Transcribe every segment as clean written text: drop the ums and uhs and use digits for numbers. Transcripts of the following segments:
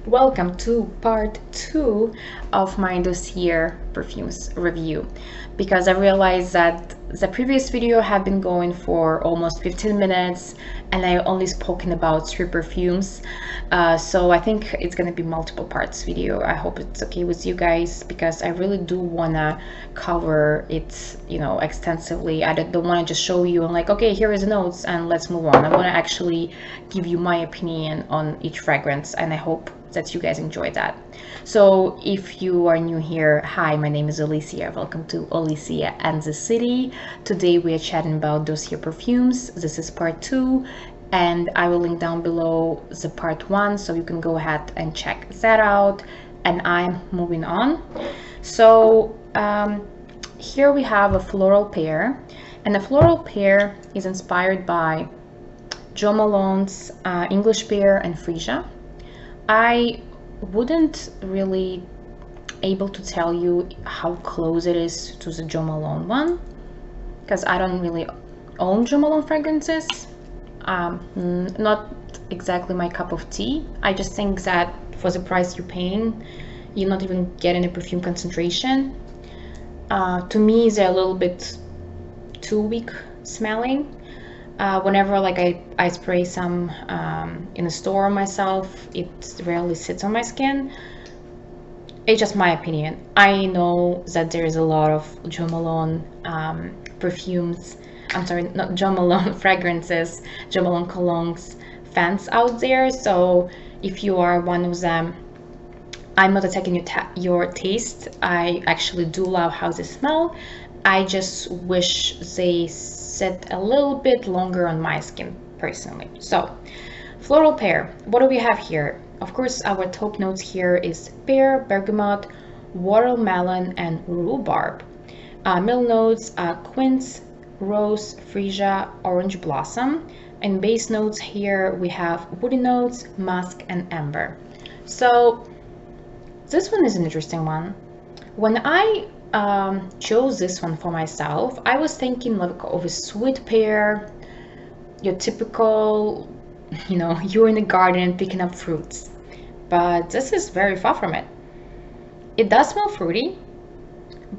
Welcome to part 2 of my Dossier Perfumes review, because I realized that the previous video had been going for almost 15 minutes and I only spoken about 3 perfumes. So I think it's gonna be multiple parts video. I hope it's okay with you guys, because I really do wanna cover it, extensively. I don't wanna just show you and like, okay, here is the notes and let's move on. I wanna actually give you my opinion on each fragrance, and I hope that you guys enjoy that. So if you are new here, hi, my name is Alicia. Welcome to Alicia and the City. Today we are chatting about Dossier Perfumes. This is part 2, and I will link down below the part 1, so you can go ahead and check that out. And I'm moving on. So here we have a floral pear, and the floral pear is inspired by Jo Malone's English Pear and Freesia. I wouldn't really able to tell you how close it is to the Jo Malone one, because I don't really own Jo Malone fragrances. Not exactly my cup of tea. I just think that for the price you're paying, you're not even getting a perfume concentration. To me, they're a little bit too weak smelling. Whenever like I spray some in a store myself, it rarely sits on my skin. It's just my opinion. I know that there is a lot of Jo Malone perfumes, I'm sorry, not Jo Malone fragrances, Jo Malone colognes fans out there. So if you are one of them, I'm not attacking your taste. I actually do love how they smell. I just wish they sit a little bit longer on my skin personally. So floral pear, what do we have here? Of course, our top notes here is pear, bergamot, watermelon, and rhubarb. Middle notes are quince, rose, freesia, orange blossom, and base notes here we have woody notes, musk, and amber. So this one is an interesting one. When I chose this one for myself, I was thinking like of a sweet pear, your typical, you're in the garden picking up fruits. But this is very far from it. It does smell fruity,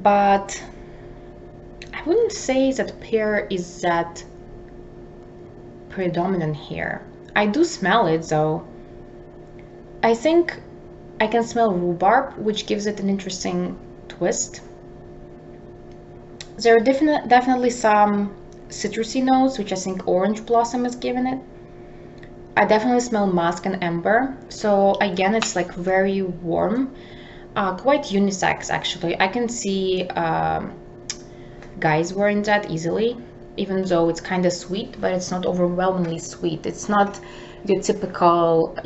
but I wouldn't say that pear is that predominant here. I do smell it though. I think I can smell rhubarb, which gives it an interesting twist. There are definitely some citrusy notes, which I think orange blossom is giving it. I definitely smell musk and amber. So again, it's like very warm, quite unisex actually. I can see guys wearing that easily, even though it's kind of sweet, but it's not overwhelmingly sweet. It's not your typical,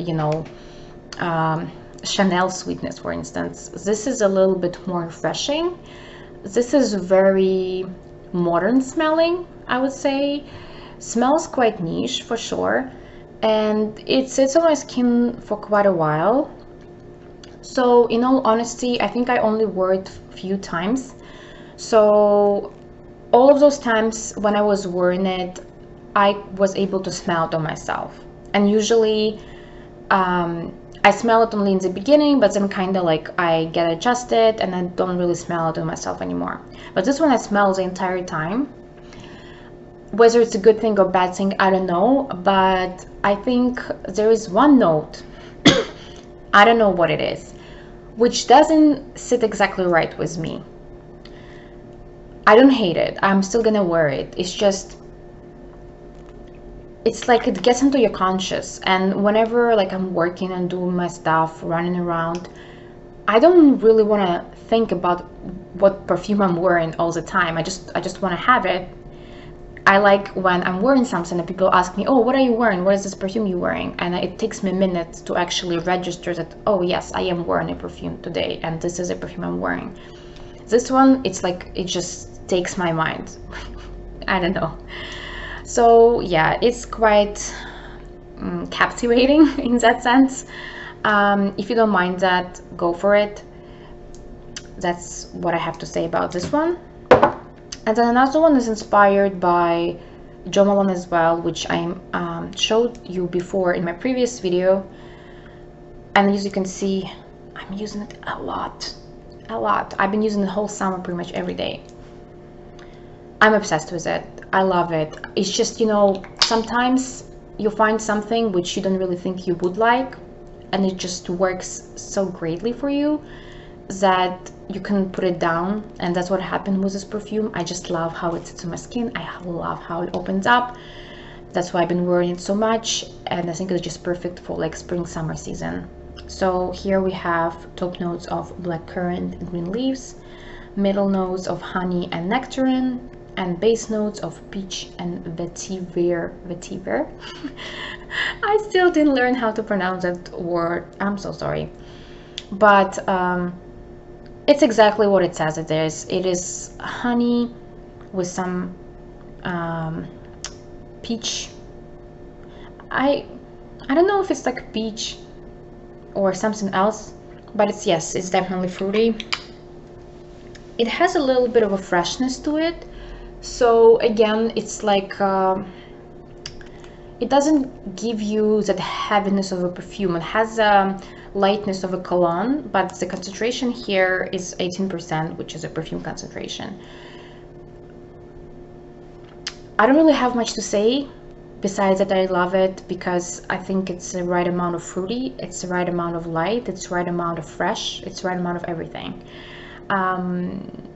Chanel sweetness, for instance. This is a little bit more refreshing. This is very modern smelling, I would say. Smells quite niche for sure, and it sits on my skin for quite a while. So in all honesty, I think I only wore it a few times. So all of those times when I was wearing it, I was able to smell it on myself. And usually I smell it only in the beginning, but then kind of like I get adjusted and I don't really smell it on myself anymore. But this one I smell the entire time. Whether it's a good thing or bad thing, I don't know, but I think there is one note, I don't know what it is, which doesn't sit exactly right with me. I don't hate it. I'm still gonna wear it. It's just, it's like it gets into your conscious, and whenever like I'm working and doing my stuff, running around, I don't really want to think about what perfume I'm wearing all the time. I just want to have it. I like when I'm wearing something and people ask me, oh, what are you wearing? What is this perfume you're wearing? And it takes me a minute to actually register that, oh yes, I am wearing a perfume today and this is a perfume I'm wearing. This one, it's like it just takes my mind. I don't know. So yeah, it's quite captivating in that sense. If you don't mind that, go for it. That's what I have to say about this one. And then another one is inspired by Jo Malone as well, which I showed you before in my previous video. And as you can see, I'm using it a lot. I've been using it the whole summer pretty much every day. I'm obsessed with it. I love it. It's just, you know, sometimes you find something which you don't really think you would like, and it just works so greatly for you that you can put it down. And that's what happened with this perfume. I just love how it sits on my skin. I love how it opens up. That's why I've been wearing it so much, and I think it's just perfect for like spring summer season. So here we have top notes of blackcurrant and green leaves, middle notes of honey and nectarine, and base notes of peach and vetiver. I still didn't learn how to pronounce that word. I'm so sorry. But it's exactly what it says it is. It is honey with some peach. I don't know if it's like peach or something else, but it's definitely fruity. It has a little bit of a freshness to it. So again, it's like it doesn't give you that heaviness of a perfume. It has a lightness of a cologne, but the concentration here is 18%, which is a perfume concentration. I don't really have much to say besides that I love it because I think it's the right amount of fruity, it's the right amount of light, it's the right amount of fresh, it's the right amount of everything.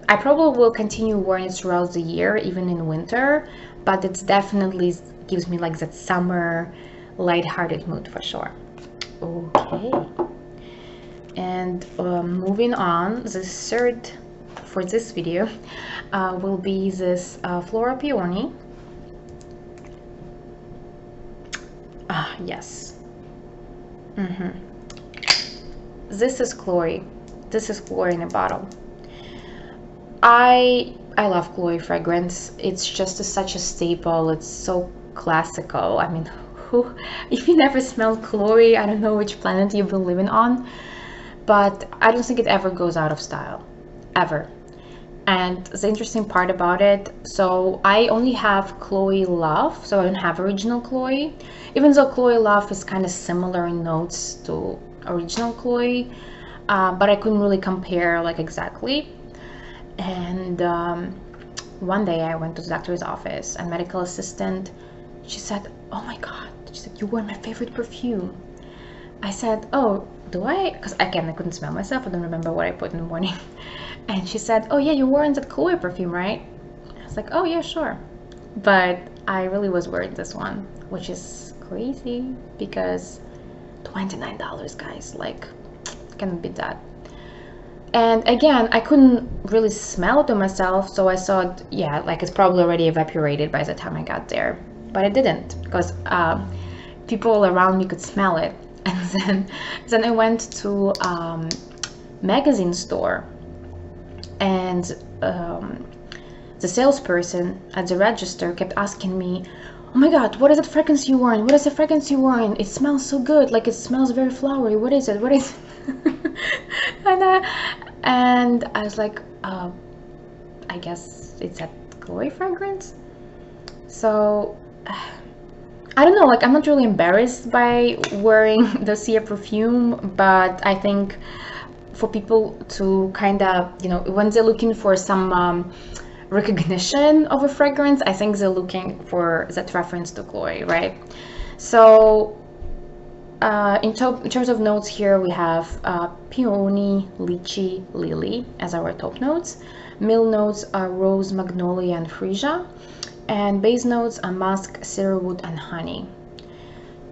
I probably will continue wearing it throughout the year, even in winter, but it definitely gives me like that summer light-hearted mood for sure. Okay, and moving on, the third for this video will be this Floral Peony. Yes. This is Chloe. This is Chloe in a bottle. I love Chloe fragrance. It's just such a staple. It's so classical. I mean, if you never smelled Chloe, I don't know which planet you've been living on, but I don't think it ever goes out of style, ever. And the interesting part about it, so I only have Chloe Love, so I don't have original Chloe, even though Chloe Love is kind of similar in notes to original Chloe, but I couldn't really compare like exactly. And one day I went to the doctor's office and medical assistant, she said, oh my god, she said, you were my favorite perfume. I said, oh, do I? Because again, I couldn't smell myself. I don't remember what I put in the morning. And she said, oh yeah, you wore that Chloe perfume, right? I was like, oh yeah, sure. But I really was wearing this one, which is crazy because $29, guys, like, can't beat that. And again, I couldn't really smell it to myself, so I thought, yeah, like it's probably already evaporated by the time I got there. But it didn't, because people around me could smell it. And then I went to magazine store, and the salesperson at the register kept asking me, oh my god, what is that fragrance you wearing? What is the fragrance you wearing? It smells so good, like it smells very flowery. What is it? What is it? and I was like, I guess it's a Chloe fragrance. So I don't know, like I'm not really embarrassed by wearing Dossier perfume, but I think for people to kind of, you know, when they're looking for some recognition of a fragrance, I think they're looking for that reference to Chloe, right? So in terms of notes here, we have Peony, Lychee, Lily as our top notes. Middle notes are Rose, Magnolia, and Freesia. And base notes are musk, cedarwood, and honey.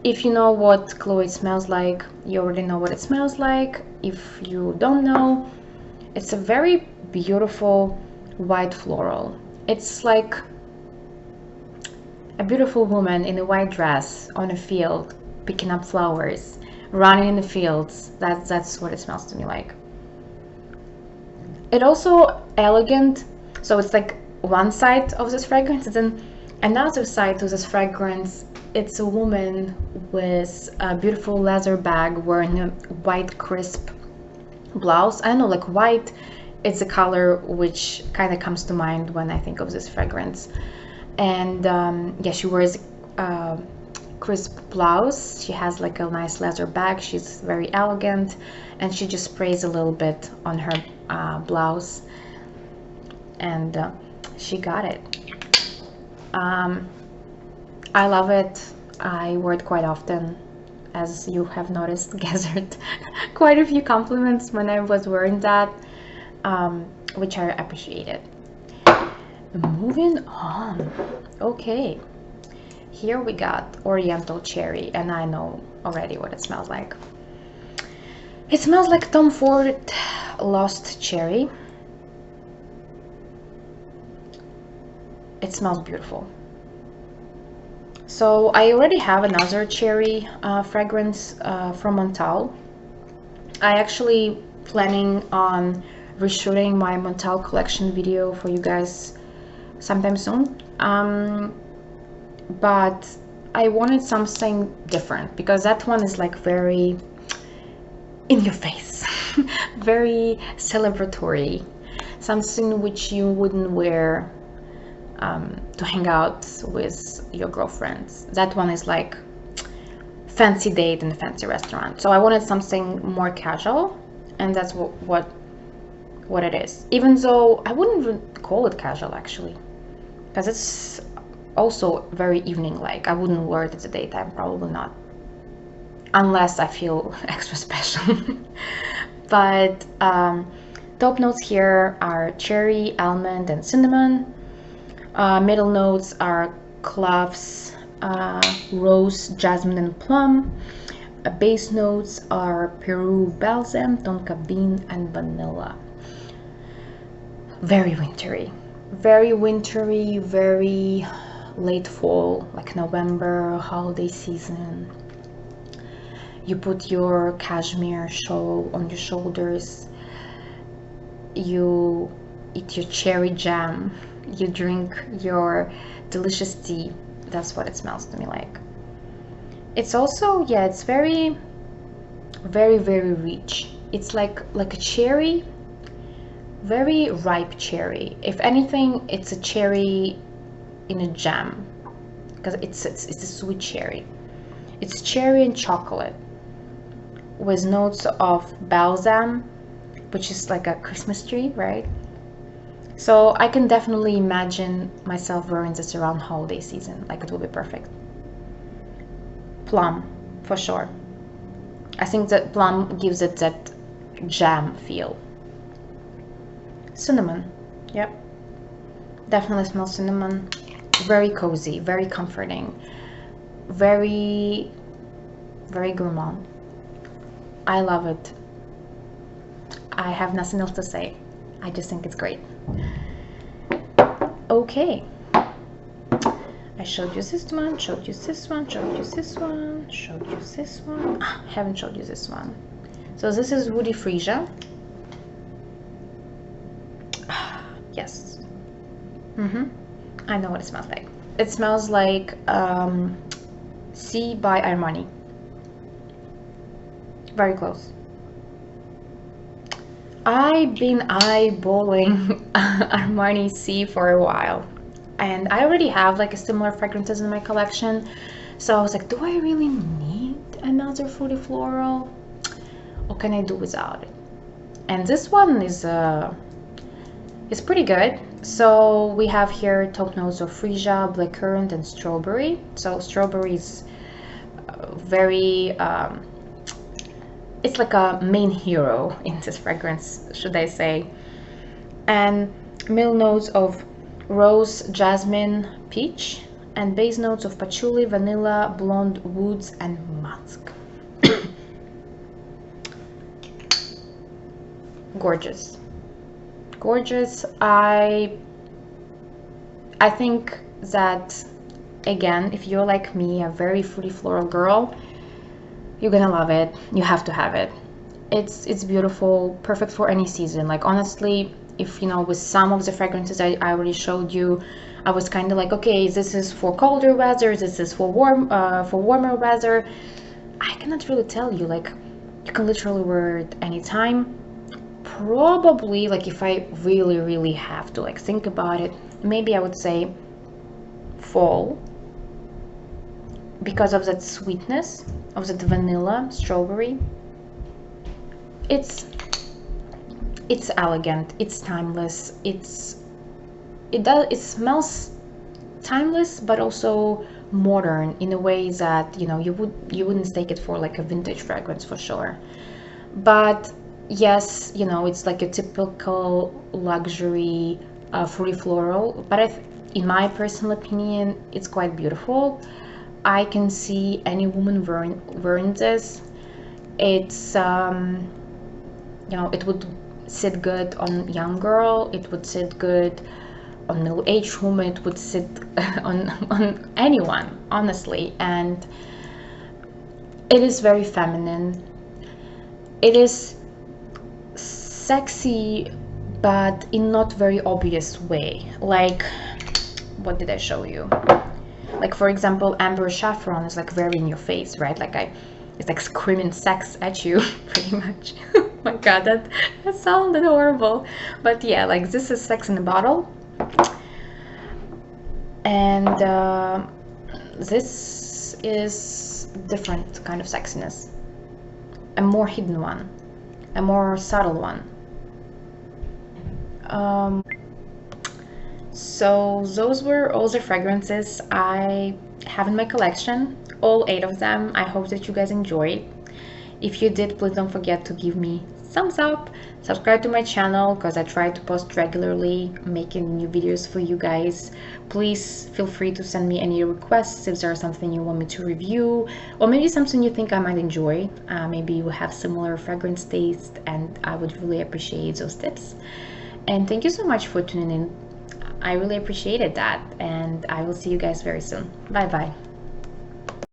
If you know what Chloe smells like, you already know what it smells like. If you don't know, it's a very beautiful white floral. It's like a beautiful woman in a white dress on a field picking up flowers, running in the fields. That's what it smells to me like. It also elegant, so it's like one side of this fragrance, and then another side to this fragrance, it's a woman with a beautiful leather bag wearing a white crisp blouse. I don't know, like white, it's a color which kind of comes to mind when I think of this fragrance. And yeah, she wears crisp blouse. She has like a nice leather bag. She's very elegant, and she just sprays a little bit on her blouse, and she got it. I love it. I wear it quite often, as you have noticed. Gathered quite a few compliments when I was wearing that, which I appreciated. Moving on. Okay, here we got Oriental Cherry, and I know already what it smells like. It smells like Tom Ford Lost Cherry. It smells beautiful. So I already have another cherry fragrance from Montal. I actually planning on reshooting my Montal collection video for you guys sometime soon. But I wanted something different because that one is like very in your face, very celebratory, something which you wouldn't wear to hang out with your girlfriends. That one is like fancy date in a fancy restaurant. So I wanted something more casual, and that's what it is. Even though I wouldn't even call it casual actually, because it's also very evening-like. I wouldn't wear it at the daytime, probably not, unless I feel extra special. But top notes here are cherry, almond, and cinnamon. Middle notes are cloves, rose, jasmine, and plum. Base notes are Peru balsam, tonka bean, and vanilla. Very wintry, very late fall, like November, holiday season. You put your cashmere shawl on your shoulders, you eat your cherry jam, you drink your delicious tea. That's what it smells to me like. It's also, yeah, it's very rich. It's like a cherry, very ripe cherry. If anything, it's a cherry in a jam, because it's a sweet cherry. It's cherry and chocolate with notes of balsam, which is like a Christmas tree, right? So I can definitely imagine myself wearing this around holiday season. Like, it will be perfect. Plum, for sure. I think that plum gives it that jam feel. Cinnamon, yep, definitely smells cinnamon. Very cozy, very comforting, very gourmand. I love it. I have nothing else to say. I just think it's great. Okay, I showed you this one, showed you this one, showed you this one, showed you this one. Haven't showed you this one. So this is Woody Freesia. Yes. I know what it smells like. It smells like Si by Armani. Very close. I've been eyeballing Armani Si for a while, and I already have like a similar fragrances in my collection, so I was like, do I really need another fruity floral, or can I do without it? And this one is pretty good. So we have here top notes of freesia, blackcurrant, and strawberry. So strawberry is very it's like a main hero in this fragrance, should I say. And middle notes of rose, jasmine, peach, and base notes of patchouli, vanilla, blonde woods, and musk. Gorgeous. Gorgeous. I think that, again, if you're like me, a very fruity floral girl, you're gonna love it. You have to have it. It's beautiful, perfect for any season. Like, honestly, if you know, with some of the fragrances I already showed you, I was kind of like, okay, this is for colder weather, this is for warmer weather. I cannot really tell you. Like, you can literally wear it anytime. Probably, like, if I really have to like think about it, maybe I would say fall, because of that sweetness of that vanilla strawberry. It's elegant, it's timeless, it smells timeless but also modern in a way that, you know, you wouldn't mistake it for like a vintage fragrance for sure. But yes, you know, it's like a typical luxury fruity floral, but in my personal opinion, it's quite beautiful. I can see any woman wearing this. It's you know, it would sit good on young girl, it would sit good on middle-aged woman, it would sit on anyone, honestly. And it is very feminine, it is sexy, but in not very obvious way. Like, what did I show you? Like, for example, amber saffron is like very in your face, right? Like it's like screaming sex at you pretty much. Oh my god, that sounded horrible. But yeah, like this is sex in a bottle. And this is different kind of sexiness, a more hidden one, a more subtle one. So those were all the fragrances I have in my collection, all 8 of them. I hope that you guys enjoyed. If you did, please don't forget to give me thumbs up, subscribe to my channel because I try to post regularly, making new videos for you guys. Please feel free to send me any requests if there's something you want me to review, or maybe something you think I might enjoy. Maybe you have similar fragrance taste, and I would really appreciate those tips. And thank you so much for tuning in. I really appreciated that, and I will see you guys very soon. Bye bye.